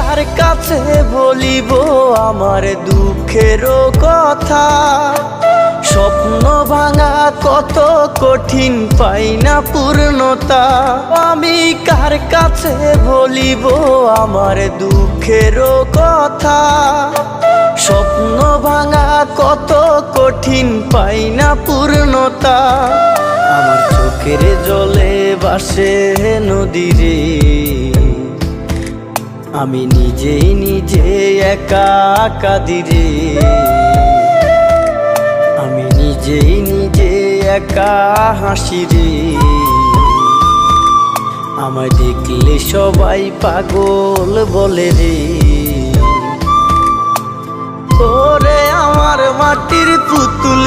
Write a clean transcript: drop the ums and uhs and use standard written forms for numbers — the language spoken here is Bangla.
কার কাছে বলিব আমার দুঃখের কথা? স্বপ্ন ভাঙা কত কঠিন, পাই না পূর্ণতা। আমি কার কাছে বলিব আমার দুঃখের কথা? স্বপ্ন ভাঙা কত কঠিন, পাই না পূর্ণতা। আমার চোখের জলে ভাসে নদীরে, আমি নিজেই নিজে একা কাঁদিরে। আমি নিজেই নিজে একা হাসি রে। আমায় দেখলে সবাই পাগল বলে রে। ওরে আমার মাটির পুতুল।